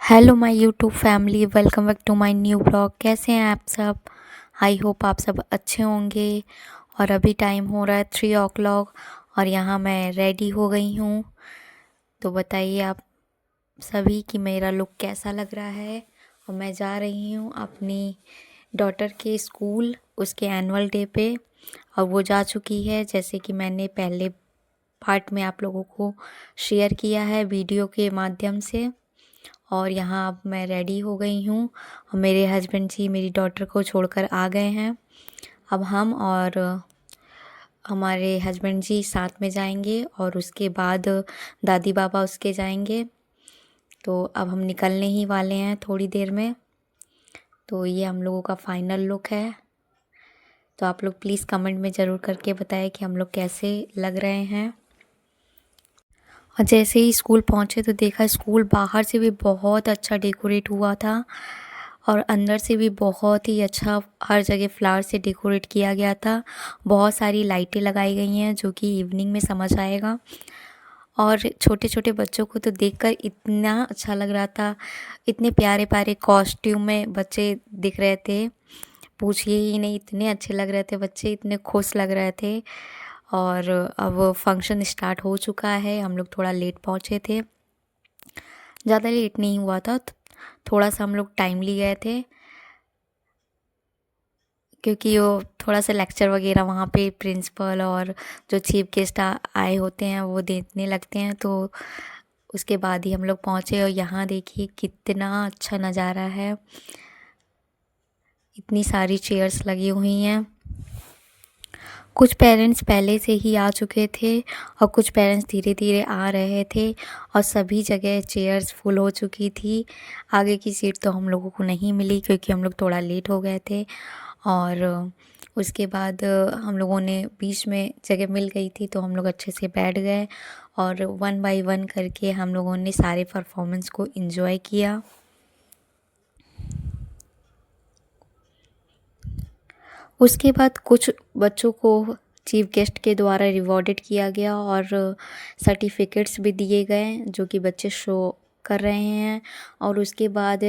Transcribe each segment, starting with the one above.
Hello my YouTube family, welcome back to my new blog. कैसे हैं आप सब? आई होप आप सब अच्छे होंगे। और अभी टाइम हो रहा है 3 o'clock और यहाँ मैं रेडी हो गई हूँ। तो बताइए आप सभी कि मेरा लुक कैसा लग रहा है। और मैं जा रही हूँ अपनी डॉटर के स्कूल, उसके एनुअल डे पे। और वो जा चुकी है, जैसे कि मैंने पहले पार्ट में आप लोगों को शेयर किया है वीडियो के माध्यम से। और यहाँ अब मैं रेडी हो गई हूँ और मेरे हस्बैंड जी मेरी डॉटर को छोड़कर आ गए हैं। अब हम और हमारे हस्बैंड जी साथ में जाएंगे और उसके बाद दादी बाबा उसके जाएंगे। तो अब हम निकलने ही वाले हैं थोड़ी देर में। तो ये हम लोगों का फाइनल लुक है। तो आप लोग प्लीज़ कमेंट में ज़रूर करके बताएं कि हम लोग कैसे लग रहे हैं। और जैसे ही स्कूल पहुँचे तो देखा स्कूल बाहर से भी बहुत अच्छा डेकोरेट हुआ था और अंदर से भी बहुत ही अच्छा, हर जगह फ्लावर से डेकोरेट किया गया था। बहुत सारी लाइटें लगाई गई हैं जो कि इवनिंग में समझ आएगा। और छोटे छोटे बच्चों को तो देखकर इतना अच्छा लग रहा था। इतने प्यारे प्यारे कॉस्ट्यूम में बच्चे दिख रहे थे, पूछिए ही नहीं, इतने अच्छे लग रहे थे बच्चे, इतने खुश लग रहे थे। और अब फंक्शन स्टार्ट हो चुका है। हम लोग थोड़ा लेट पहुँचे थे, ज़्यादा लेट नहीं हुआ था, थोड़ा सा हम लोग टाइमली गए थे क्योंकि वो थोड़ा सा लेक्चर वगैरह वहाँ पे प्रिंसिपल और जो चीफ गेस्ट आए होते हैं वो देने लगते हैं। तो उसके बाद ही हम लोग पहुँचे। और यहाँ देखिए कितना अच्छा नज़ारा है, इतनी सारी चेयर्स लगी हुई हैं। कुछ पेरेंट्स पहले से ही आ चुके थे और कुछ पेरेंट्स धीरे धीरे आ रहे थे और सभी जगह चेयर्स फुल हो चुकी थी। आगे की सीट तो हम लोगों को नहीं मिली क्योंकि हम लोग थोड़ा लेट हो गए थे। और उसके बाद हम लोगों ने बीच में जगह मिल गई थी तो हम लोग अच्छे से बैठ गए और 1 बाय 1 करके हम लोगों ने सारे परफॉर्मेंस को एंजॉय किया। उसके बाद कुछ बच्चों को चीफ गेस्ट के द्वारा रिवॉर्डेड किया गया और सर्टिफिकेट्स भी दिए गए जो कि बच्चे शो कर रहे हैं। और उसके बाद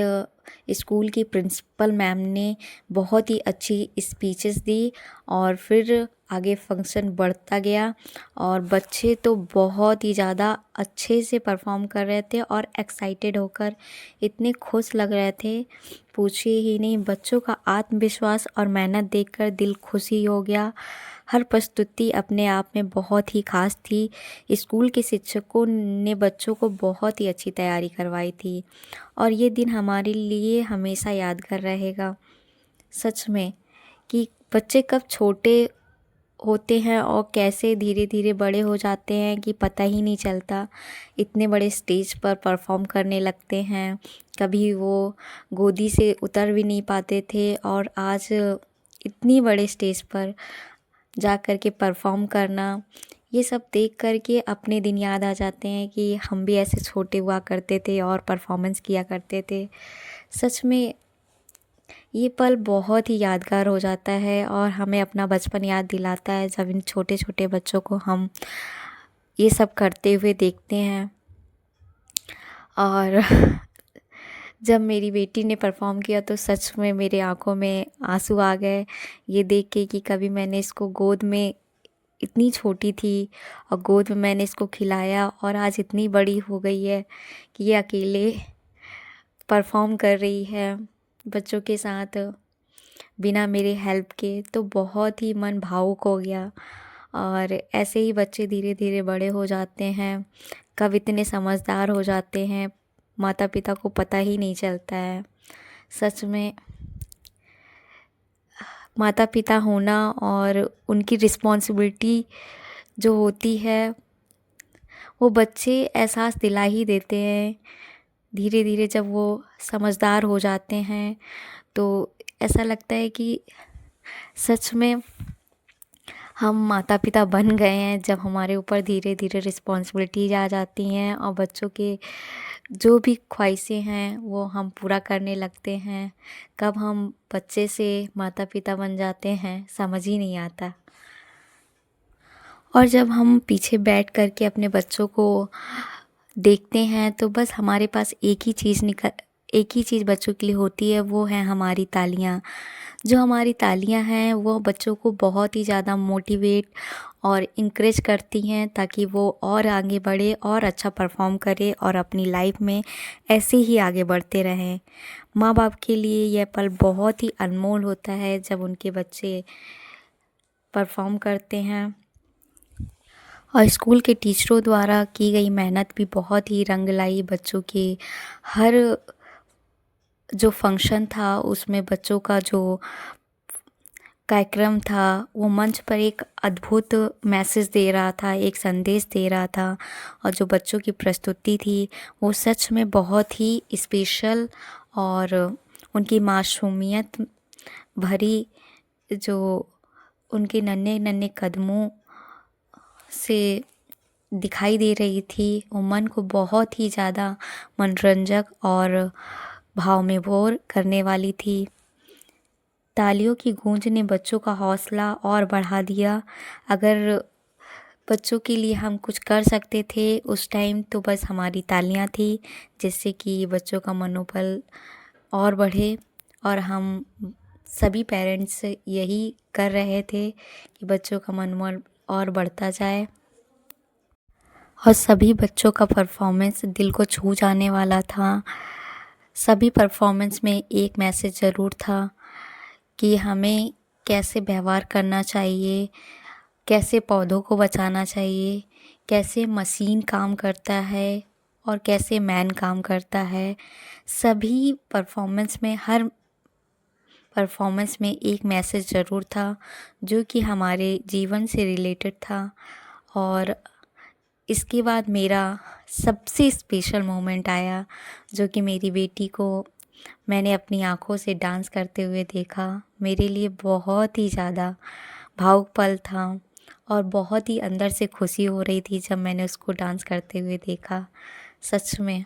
स्कूल की प्रिंसिपल मैम ने बहुत ही अच्छी स्पीचेस दी और फिर आगे फंक्शन बढ़ता गया। और बच्चे तो बहुत ही ज़्यादा अच्छे से परफॉर्म कर रहे थे और एक्साइटेड होकर इतने खुश लग रहे थे, पूछिए ही नहीं। बच्चों का आत्मविश्वास और मेहनत देखकर दिल खुशी हो गया। हर प्रस्तुति अपने आप में बहुत ही खास थी। स्कूल के शिक्षकों ने बच्चों को बहुत ही अच्छी तैयारी करवाई थी और ये दिन हमारे लिए हमेशा यादगार रहेगा। सच में कि बच्चे कब छोटे होते हैं और कैसे धीरे धीरे बड़े हो जाते हैं कि पता ही नहीं चलता। इतने बड़े स्टेज पर परफॉर्म करने लगते हैं, कभी वो गोदी से उतर भी नहीं पाते थे और आज इतनी बड़े स्टेज पर जा कर के परफॉर्म करना, ये सब देख कर के अपने दिन याद आ जाते हैं कि हम भी ऐसे छोटे हुआ करते थे और परफॉर्मेंस किया करते थे। सच में ये पल बहुत ही यादगार हो जाता है और हमें अपना बचपन याद दिलाता है जब इन छोटे छोटे बच्चों को हम ये सब करते हुए देखते हैं। और जब मेरी बेटी ने परफॉर्म किया तो सच में मेरे आंखों में आंसू आ गए, ये देख के कि कभी मैंने इसको गोद में, इतनी छोटी थी और गोद में मैंने इसको खिलाया और आज इतनी बड़ी हो गई है कि ये अकेले परफॉर्म कर रही है बच्चों के साथ बिना मेरे हेल्प के। तो बहुत ही मन भावुक हो गया। और ऐसे ही बच्चे धीरे धीरे बड़े हो जाते हैं, कब इतने समझदार हो जाते हैं माता पिता को पता ही नहीं चलता है। सच में माता पिता होना और उनकी रिस्पॉन्सिबिलिटी जो होती है वो बच्चे एहसास दिला ही देते हैं। धीरे धीरे जब वो समझदार हो जाते हैं तो ऐसा लगता है कि सच में हम माता पिता बन गए हैं, जब हमारे ऊपर धीरे धीरे रिस्पॉन्सिबिलिटीज आ जाती हैं और बच्चों के जो भी ख्वाहिशें हैं वो हम पूरा करने लगते हैं। कब हम बच्चे से माता पिता बन जाते हैं समझ ही नहीं आता। और जब हम पीछे बैठ कर के अपने बच्चों को देखते हैं तो बस हमारे पास एक ही चीज़ एक ही चीज़ बच्चों के लिए होती है, वो है हमारी तालियाँ। जो हमारी तालियाँ हैं वो बच्चों को बहुत ही ज़्यादा मोटिवेट और इंकरेज करती हैं ताकि वो और आगे बढ़े और अच्छा परफॉर्म करे और अपनी लाइफ में ऐसे ही आगे बढ़ते रहें। माँ बाप के लिए यह पल बहुत ही अनमोल होता है जब उनके बच्चे परफॉर्म करते हैं। और स्कूल के टीचरों द्वारा की गई मेहनत भी बहुत ही रंग लाई। बच्चों के हर जो फंक्शन था उसमें बच्चों का जो कार्यक्रम था वो मंच पर एक अद्भुत मैसेज दे रहा था, एक संदेश दे रहा था। और जो बच्चों की प्रस्तुति थी वो सच में बहुत ही स्पेशल और उनकी मासूमियत भरी, जो उनके नन्हे नन्हे कदमों से दिखाई दे रही थी, वो मन को बहुत ही ज़्यादा मनोरंजक और भाव में विभोर करने वाली थी। तालियों की गूंज ने बच्चों का हौसला और बढ़ा दिया। अगर बच्चों के लिए हम कुछ कर सकते थे उस टाइम तो बस हमारी तालियां थी, जिससे कि बच्चों का मनोबल और बढ़े। और हम सभी पेरेंट्स यही कर रहे थे कि बच्चों का मनोबल और बढ़ता जाए। और सभी बच्चों का परफॉर्मेंस दिल को छू जाने वाला था। सभी परफॉर्मेंस में एक मैसेज ज़रूर था कि हमें कैसे व्यवहार करना चाहिए, कैसे पौधों को बचाना चाहिए, कैसे मशीन काम करता है और कैसे मैन काम करता है। सभी परफॉर्मेंस में, हर परफॉर्मेंस में एक मैसेज ज़रूर था जो कि हमारे जीवन से रिलेटेड था। और इसके बाद मेरा सबसे स्पेशल मोमेंट आया, जो कि मेरी बेटी को मैंने अपनी आँखों से डांस करते हुए देखा। मेरे लिए बहुत ही ज़्यादा भावुक पल था और बहुत ही अंदर से खुशी हो रही थी जब मैंने उसको डांस करते हुए देखा, सच में।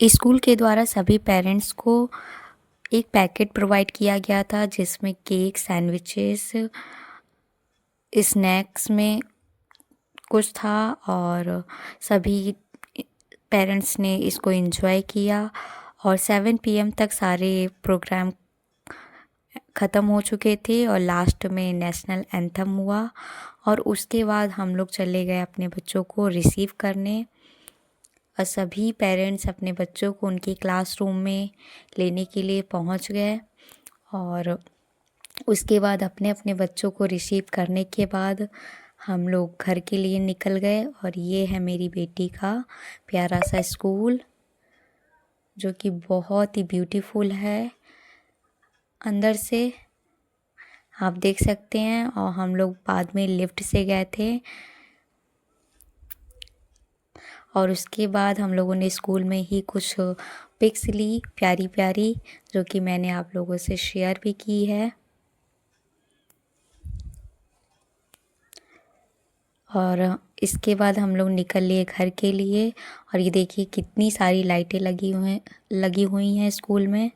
स्कूल के द्वारा सभी पेरेंट्स को एक पैकेट प्रोवाइड किया गया था जिसमें केक, सैंडविचेस, स्नैक्स में कुछ था। और सभी पेरेंट्स ने इसको एंजॉय किया। और 7 PM तक सारे प्रोग्राम ख़त्म हो चुके थे और लास्ट में नेशनल एंथम हुआ। और उसके बाद हम लोग चले गए अपने बच्चों को रिसीव करने। और सभी पेरेंट्स अपने बच्चों को उनके क्लासरूम में लेने के लिए पहुंच गए। और उसके बाद अपने अपने बच्चों को रिसीव करने के बाद हम लोग घर के लिए निकल गए। और ये है मेरी बेटी का प्यारा सा स्कूल, जो कि बहुत ही ब्यूटीफुल है अंदर से, आप देख सकते हैं। और हम लोग बाद में लिफ्ट से गए थे। और उसके बाद हम लोगों ने स्कूल में ही कुछ पिक्स ली प्यारी प्यारी, जो कि मैंने आप लोगों से शेयर भी की है। और इसके बाद हम लोग निकल लिए घर के लिए। और ये देखिए कितनी सारी लाइटें लगी हुई हैं स्कूल में।